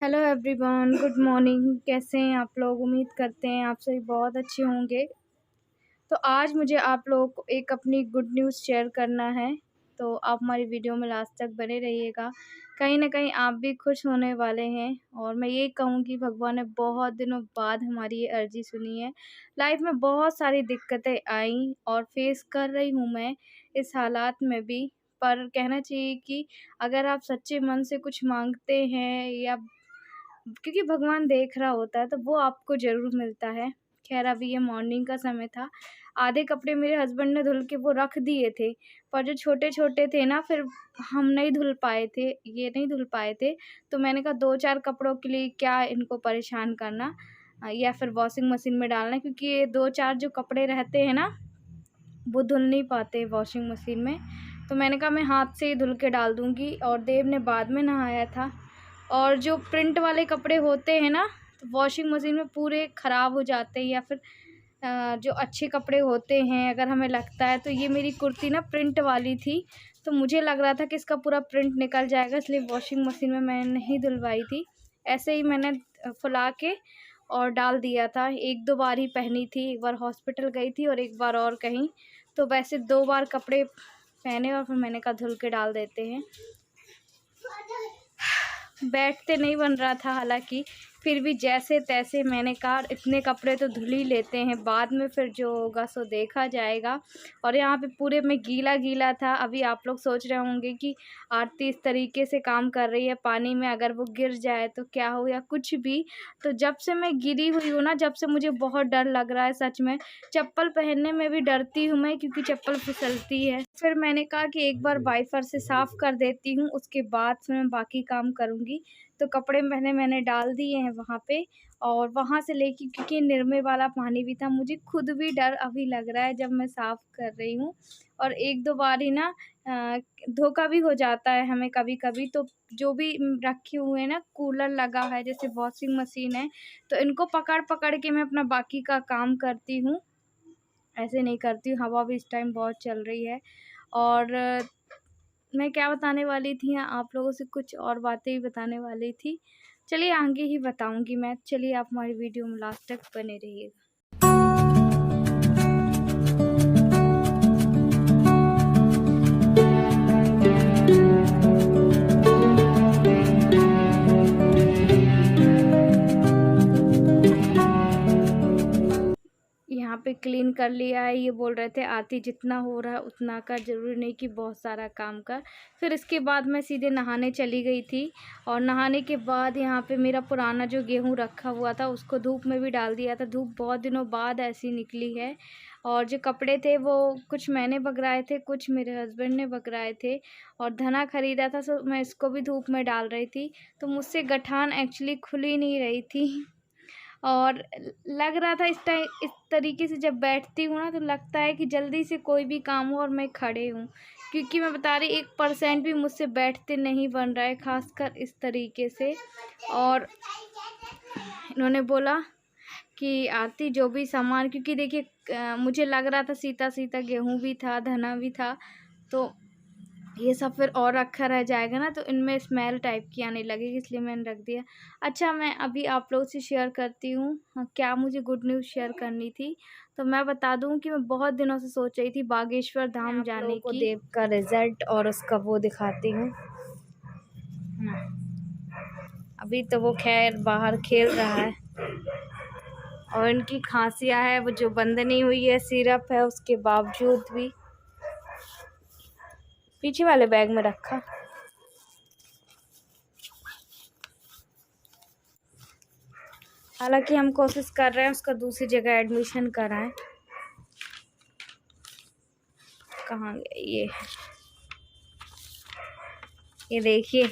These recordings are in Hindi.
Hello everyone, good morning. कैसे हैं आप लोग? उम्मीद करते हैं आप सभी बहुत अच्छे होंगे। तो आज मुझे आप लोगों को एक अपनी गुड न्यूज़ शेयर करना है, तो आप हमारी वीडियो में लास्ट तक बने रहिएगा। कहीं ना कहीं आप भी खुश होने वाले हैं और मैं ये कहूँगी भगवान ने बहुत दिनों बाद हमारी ये अर्जी सुनी है। लाइफ में बहुत सारी दिक्कतें आई और फेस कर रही हूँ मैं इस हालात में भी। पर कहना चाहिए कि अगर आप सच्चे मन से कुछ मांगते हैं या क्योंकि भगवान देख रहा होता है तो वो आपको ज़रूर मिलता है। ख़ैर अभी ये मॉर्निंग का समय था। आधे कपड़े मेरे हस्बैंड ने धुल के वो रख दिए थे, पर जो छोटे-छोटे थे ना फिर हम नहीं धुल पाए थे, ये नहीं धुल पाए थे। तो मैंने कहा 2-4 कपड़ों के लिए क्या इनको परेशान करना या फिर वॉशिंग मशीन में डालना, क्योंकि ये 2-4 जो कपड़े रहते हैं ना, वो धुल नहीं पाते वॉशिंग मशीन में। तो मैंने कहा मैं हाथ से ही धुल के डाल दूँगी और देव ने बाद में नहाया था। और जो प्रिंट वाले कपड़े होते हैं ना, तो वॉशिंग मशीन में पूरे ख़राब हो जाते हैं या फिर जो अच्छे कपड़े होते हैं अगर हमें लगता है। तो ये मेरी कुर्ती ना प्रिंट वाली थी, तो मुझे लग रहा था कि इसका पूरा प्रिंट निकल जाएगा, इसलिए वॉशिंग मशीन में मैंने नहीं धुलवाई थी। ऐसे ही मैंने फुला के और डाल दिया था। 1-2 बार ही पहनी थी, एक बार हॉस्पिटल गई थी और एक बार और कहीं। तो वैसे 2 बार कपड़े पहने और फिर मैंने कहा धुल के डाल देते हैं। बैठते नहीं बन रहा था हालांकि, फिर भी जैसे तैसे मैंने कहा इतने कपड़े तो धुल ही लेते हैं, बाद में फिर जो होगा सो देखा जाएगा। और यहाँ पे पूरे में गीला गीला था। अभी आप लोग सोच रहे होंगे कि आरती इस तरीके से काम कर रही है पानी में, अगर वो गिर जाए तो क्या हो या कुछ भी। तो जब से मैं गिरी हुई हूँ ना, जब से मुझे बहुत डर लग रहा है सच में। चप्पल पहनने में भी डरती हूँ मैं, क्योंकि चप्पल फिसलती है। फिर मैंने कहा कि एक बार वाइपर से साफ़ कर देती हूँ, उसके बाद फिर मैं बाकी काम करूँगी। तो कपड़े मैंने डाल दिए हैं वहाँ पे और वहाँ से लेके, क्योंकि निर्मे वाला पानी भी था, मुझे खुद भी डर अभी लग रहा है जब मैं साफ़ कर रही हूँ। और 1-2 बार ही ना धोखा भी हो जाता है हमें कभी-कभी। तो जो भी रखे हुए हैं ना, कूलर लगा है जैसे वॉशिंग मशीन है, तो इनको पकड़-पकड़ के मैं अपना बाकी का काम करती हूँ। ऐसे नहीं करती हूँ। हवा भी इस टाइम बहुत चल रही है। और मैं क्या बताने वाली थी, आप लोगों से कुछ और बातें ही बताने वाली थी। चलिए आगे ही बताऊँगी मैं। चलिए आप हमारी वीडियो में लास्ट तक बने रहिएगा। यहाँ पे क्लीन कर लिया है। ये बोल रहे थे आरती जितना हो रहा है उतना कर, ज़रूरी नहीं कि बहुत सारा काम कर। फिर इसके बाद मैं सीधे नहाने चली गई थी और नहाने के बाद यहाँ पे मेरा पुराना जो गेहूँ रखा हुआ था उसको धूप में भी डाल दिया था। धूप बहुत दिनों बाद ऐसी निकली है। और जो कपड़े थे वो कुछ मैंने बगराए थे, कुछ मेरे हस्बैंड ने बगराए थे। और धना ख़रीदा था, सो मैं इसको भी धूप में डाल रही थी। तो मुझसे गठान एक्चुअली खुल ही नहीं रही थी और लग रहा था इस तरीके से जब बैठती हूँ ना, तो लगता है कि जल्दी से कोई भी काम हो और मैं खड़े हूँ, क्योंकि मैं बता रही 1% भी मुझसे बैठते नहीं बन रहा है, खासकर इस तरीके से। और इन्होंने बोला कि आरती जो भी सामान, क्योंकि देखिए मुझे लग रहा था सीता सीता गेहूँ भी था, धना भी था, तो ये सब फिर और रखा रह जाएगा ना, तो इनमें स्मेल टाइप की आने लगेगी, इसलिए मैंने रख दिया। अच्छा, मैं अभी आप लोगों से शेयर करती हूँ क्या मुझे गुड न्यूज़ शेयर करनी थी। तो मैं बता दूँ कि मैं बहुत दिनों से सोच रही थी बागेश्वर धाम जाने की। देव का रिज़ल्ट और उसका वो दिखाती हूँ। अभी तो वो खैर बाहर खेल रहा है और इनकी खांसियाँ है वो जो बंद नहीं हुई है, सिरप है उसके बावजूद भी। पीछे वाले बैग में रखा। हालांकि हम कोशिश कर रहे हैं उसका दूसरी जगह एडमिशन कराएं। कहाँ गए ये देखिए।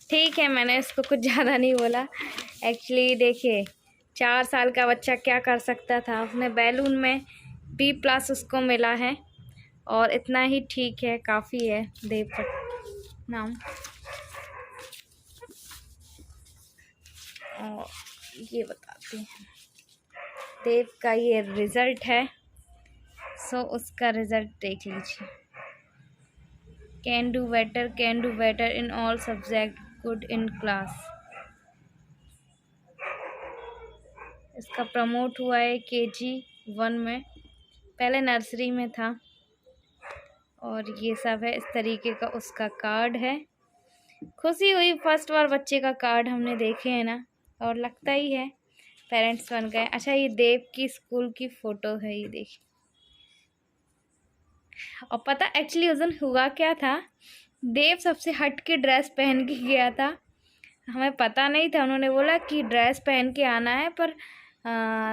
ठीक है, मैंने इसको कुछ ज़्यादा नहीं बोला। एक्चुअली देखिए 4 साल का बच्चा क्या कर सकता था। उसने बैलून में B+ उसको मिला है और इतना ही ठीक है, काफ़ी है। देव का नाम और ये बताते हैं, देव का ये रिज़ल्ट है। सो उसका रिज़ल्ट देख लीजिए। Can do better in all subject, good in class. इसका प्रमोट हुआ है KG1 में, पहले नर्सरी में था। और ये सब है, इस तरीके का उसका कार्ड है। खुशी हुई, फर्स्ट बार बच्चे का कार्ड हमने देखे है ना, और लगता ही है पेरेंट्स बन गए। अच्छा, ये देव की स्कूल की फ़ोटो है, ये देखिए। और पता एक्चुअली उस दिन हुआ क्या था, देव सबसे हट के ड्रेस पहन के गया था। हमें पता नहीं था, उन्होंने बोला कि ड्रेस पहन के आना है, पर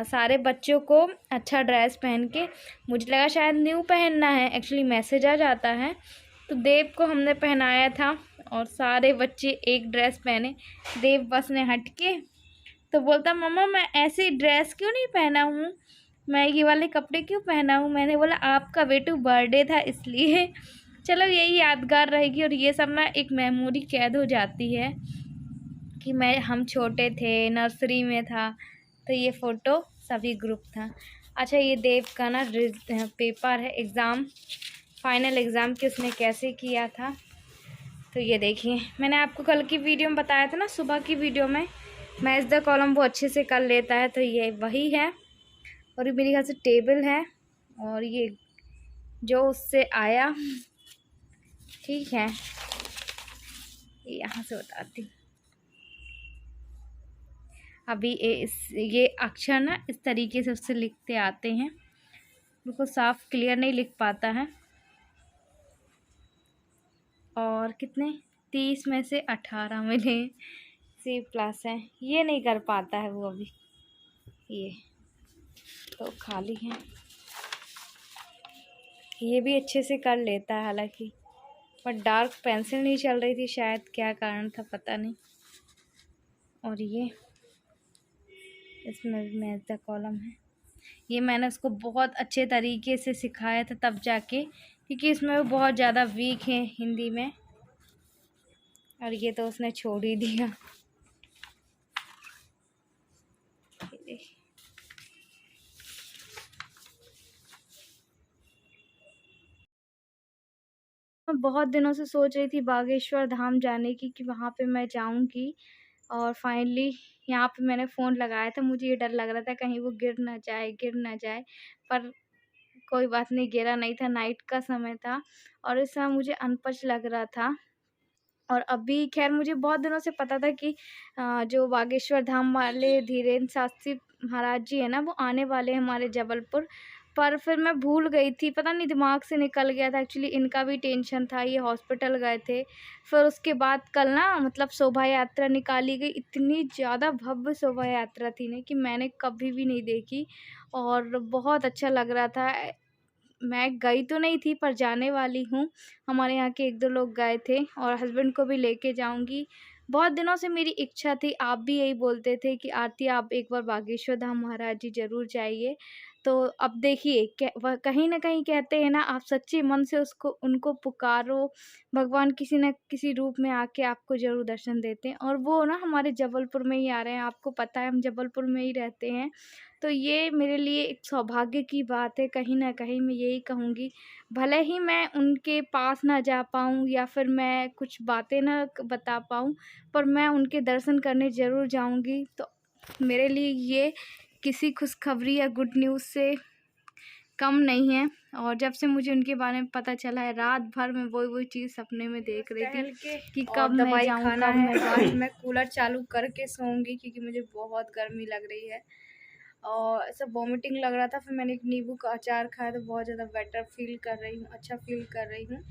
सारे बच्चों को अच्छा ड्रेस पहन के, मुझे लगा शायद न्यू पहनना है, एक्चुअली मैसेज आ जाता है। तो देव को हमने पहनाया था और सारे बच्चे एक ड्रेस पहने। देव बस ने हट के तो बोलता, मम्मा मैं ऐसी ड्रेस क्यों नहीं पहना हूँ, मैं ये वाले कपड़े क्यों पहना हूँ। मैंने बोला आपका बेटू बर्थडे था इसलिए। चलो यही यादगार रहेगी, और ये सब ना एक मेमोरी कैद हो जाती है कि हम छोटे थे, नर्सरी में था, तो ये फ़ोटो सभी ग्रुप था। अच्छा, ये देव का ना पेपर है, एग्ज़ाम, फाइनल एग्ज़ाम कि उसने कैसे किया था। तो ये देखिए, मैंने आपको कल की वीडियो में बताया था ना, सुबह की वीडियो में, मैच द कॉलम वो अच्छे से कर लेता है, तो ये वही है। और ये मेरे ख्याल से टेबल है, और ये जो उससे आया, ठीक है, यहाँ से बताती हूँ। अभी ये अक्षर ना इस तरीके से उससे लिखते आते हैं, बिल्कुल साफ क्लियर नहीं लिख पाता है। और कितने 30 में से 18 मिले, C+ है, ये नहीं कर पाता है वो अभी, ये तो खाली है। ये भी अच्छे से कर लेता है हालांकि, पर डार्क पेंसिल नहीं चल रही थी, शायद क्या कारण था पता नहीं। और ये इसमें भी मैच द कॉलम है, ये मैंने उसको बहुत अच्छे तरीके से सिखाया था तब जाके, क्योंकि इसमें वो बहुत ज़्यादा वीक है हिंदी में, और ये तो उसने छोड़ ही दिया। मैं बहुत दिनों से सोच रही थी बागेश्वर धाम जाने की, कि वहाँ पे मैं जाऊँगी, और फाइनली यहाँ पे मैंने फ़ोन लगाया था। मुझे ये डर लग रहा था कहीं वो गिर ना जाए, पर कोई बात नहीं, गिरा नहीं था, नाइट का समय था, और इस समय मुझे अनपढ़ लग रहा था। और अभी खैर मुझे बहुत दिनों से पता था कि जो बागेश्वर धाम वाले धीरेन्द्र शास्त्री महाराज जी है ना, वो आने वाले हैं हमारे जबलपुर, पर फिर मैं भूल गई थी, पता नहीं दिमाग से निकल गया था। एक्चुअली इनका भी टेंशन था, ये हॉस्पिटल गए थे। फिर उसके बाद कल ना मतलब शोभा यात्रा निकाली गई, इतनी ज़्यादा भव्य शोभा यात्रा थी ना कि मैंने कभी भी नहीं देखी, और बहुत अच्छा लग रहा था। मैं गई तो नहीं थी, पर जाने वाली हूँ। हमारे यहाँ के 1-2 लोग गए थे, और हस्बैंड को भी लेके जाऊँगी। बहुत दिनों से मेरी इच्छा थी, आप भी यही बोलते थे कि आरती आप एक बार बागेश्वर धाम महाराज जी ज़रूर जाइए। तो अब देखिए, वह कहीं न कहीं कहते हैं ना, आप सच्चे मन से उनको पुकारो, भगवान किसी न किसी रूप में आके आपको ज़रूर दर्शन देते हैं। और वो ना हमारे जबलपुर में ही आ रहे हैं, आपको पता है हम जबलपुर में ही रहते हैं। तो ये मेरे लिए एक सौभाग्य की बात है, कहीं न कहीं मैं यही कहूँगी। भले ही मैं उनके पास ना जा पाऊँ, या फिर मैं कुछ बातें ना बता पाऊँ, पर मैं उनके दर्शन करने ज़रूर जाऊँगी। तो मेरे लिए ये किसी खुशखबरी या गुड न्यूज़ से कम नहीं है। और जब से मुझे उनके बारे में पता चला है, रात भर मैं वही चीज़ सपने में देख रही थी कि कब मैं जाऊँ, कब मैं जाऊँ। आज मैं कूलर चालू करके सोऊंगी, क्योंकि मुझे बहुत गर्मी लग रही है और ऐसा वॉमिटिंग लग रहा था। फिर मैंने एक नींबू का अचार खाया, तो बहुत ज़्यादा बेटर फील कर रही हूँ, अच्छा फील कर रही हूँ।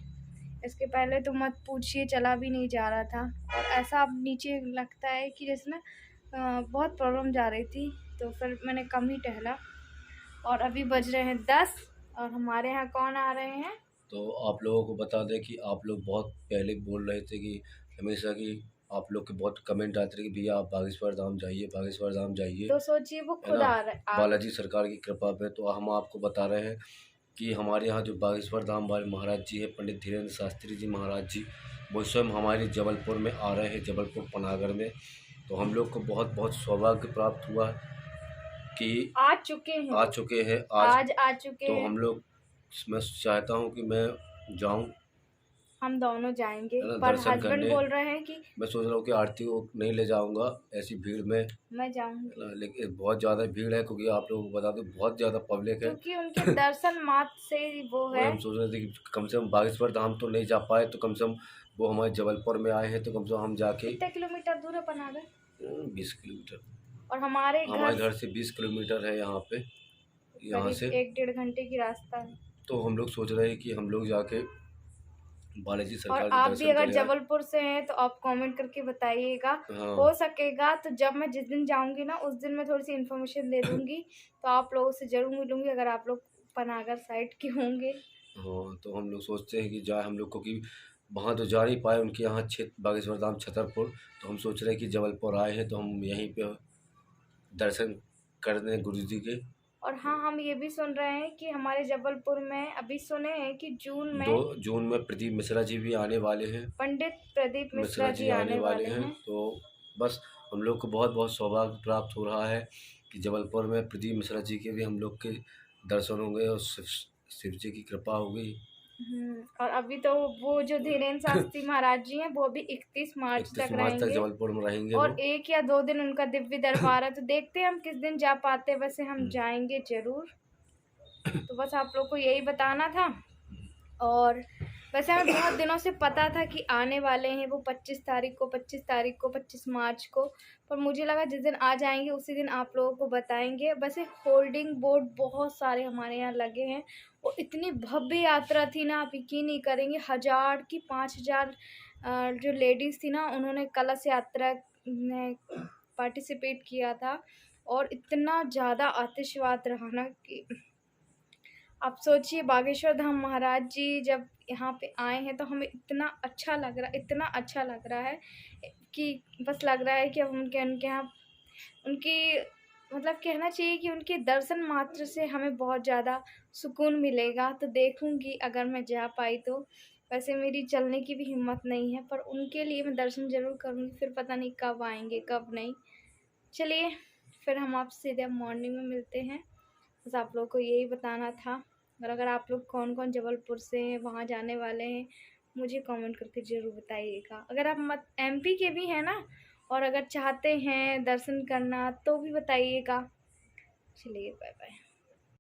इसके पहले तो मत पूछिए, चला भी नहीं जा रहा था, और ऐसा अब नीचे लगता है कि जैसे ना बहुत प्रॉब्लम जा रही थी। तो फिर मैंने कम ही टहला, और अभी बज रहे हैं 10, और हमारे यहाँ कौन आ रहे हैं। तो आप लोगों को बता दें कि आप लोग बहुत पहले बोल रहे थे कि हमेशा कि आप लोग के बहुत कमेंट आते थे कि भैया आप बागेश्वर धाम जाइए, बागेश्वर धाम जाइए, तो सोचिए वो है खुद ना, आ रहे बालाजी सरकार की कृपा पे। तो हम आपको बता रहे हैं कि हमारे यहाँ जो बागेश्वर धाम वाले महाराज जी है, पंडित धीरेन्द्र शास्त्री जी महाराज जी, वो स्वयं हमारे जबलपुर में आ रहे हैं, जबलपुर पनागर में। तो हम लोग को बहुत बहुत सौभाग्य प्राप्त हुआ है कि आ चुके हैं, आज आ चुके तो हैं। हम लोग, मैं चाहता हूँ कि मैं जाऊँ, हम दोनों जाएंगे, है ना, पर दर्शन हस्बैंड करने। बोल रहे हैं कि मैं सोच रहा हूँ कि आरती को नहीं ले जाऊँगा ऐसी भीड़ में, है मैं जाऊंगी, ना, लेकिन बहुत ज़्यादा भीड़ है, क्योंकि आप लोगों को बता दूँ बहुत ज़्यादा पब्लिक है। क्योंकि उनके दर्शन मात्र से ही वो वही है। हम सोच रहे थे कि कम से कम बागेश्वर धाम तो नहीं जा पाए, तो कम से कम वो हमारे जबलपुर में आए हैं, तो कम से कम हम जाके कितने किलोमीटर दूर है पनागर? 20 किलोमीटर। और हमारे घर हमारे घर से 20 किलोमीटर है यहाँ पे, यहाँ करीब से। 1 डेढ़ घंटे की रास्ता है। तो हम लोग सोच रहे हैं कि हम लोग जाके बालाजी और सरकार के आप भी दर्शन अगर करे आए। जबलपुर से हैं तो आप कमेंट करके बताइएगा। हाँ। हो सकेगा तो जब मैं जिस दिन जाऊंगी ना उस दिन मैं थोड़ी सी इन्फॉर्मेशन दे दूंगी, तो आप लोगों से ज़रूर मिलूंगी अगर आप लोग पनागर साइड के होंगे। हाँ, तो हम लोग सोचते हैं कि जाए हम लोग, क्योंकि वहाँ तो जा नहीं पाए उनके यहाँ बागेश्वर धाम छतरपुर। तो हम सोच रहे हैं कि जबलपुर आए हैं तो हम यहीं पे दर्शन कर दें गुरु जी के। और हाँ, हम ये भी सुन रहे हैं कि हमारे जबलपुर में अभी सुने हैं कि जून दो में जून में प्रदीप मिश्रा जी भी आने वाले हैं। पंडित प्रदीप मिश्रा मिश्रा जी जी आने आने वाले वाले हैं। हैं। तो बस हम लोग को बहुत बहुत सौभाग्य प्राप्त हो रहा है कि जबलपुर में प्रदीप मिश्रा जी के भी हम लोग के दर्शन होंगे और शिव जी की कृपा होगी। और अभी तो वो जो धीरेन्द्र शास्त्री महाराज जी हैं वो भी 31 मार्च तक 31 मार्च तक रहेंगे। जबलपुर में रहेंगे और वो। 1 या 2 दिन उनका दिव्य दरबार है, तो देखते हैं हम किस दिन जा पाते हैं, वैसे हम हम्म। जाएंगे जरूर। तो बस आप लोग को यही बताना था। और वैसे हमें बहुत दिनों से पता था कि आने वाले हैं वो 25 मार्च को। पर मुझे लगा जिस दिन आ जाएंगे उसी दिन आप लोगों को बताएंगे। वैसे होल्डिंग बोर्ड बहुत सारे हमारे यहाँ लगे हैं। वो इतनी भव्य यात्रा थी ना, आप यकीन नहीं करेंगे, 1000 की 5000 जो लेडीज़ थी ना उन्होंने कलश यात्रा में पार्टिसिपेट किया था। और इतना ज़्यादा आतिशबाज रहा ना कि आप सोचिए, बागेश्वर धाम महाराज जी जब यहाँ पे आए हैं तो हमें इतना अच्छा लग रहा, इतना अच्छा लग रहा है कि बस लग रहा है कि अब उनके उनके यहाँ उनकी मतलब कहना चाहिए कि उनके दर्शन मात्र से हमें बहुत ज़्यादा सुकून मिलेगा। तो देखूंगी अगर मैं जा पाई तो। वैसे मेरी चलने की भी हिम्मत नहीं है, पर उनके लिए मैं दर्शन ज़रूर करूँगी। फिर पता नहीं कब आएंगे कब नहीं। चलिए, फिर हम आपसे सीधे मॉर्निंग में मिलते हैं। बस आप लोग को यही बताना था। और अगर आप लोग कौन कौन जबलपुर से हैं, वहाँ जाने वाले हैं, मुझे कमेंट करके ज़रूर बताइएगा। अगर आप मत एमपी के भी हैं ना और अगर चाहते हैं दर्शन करना तो भी बताइएगा। चलिए, बाय बाय।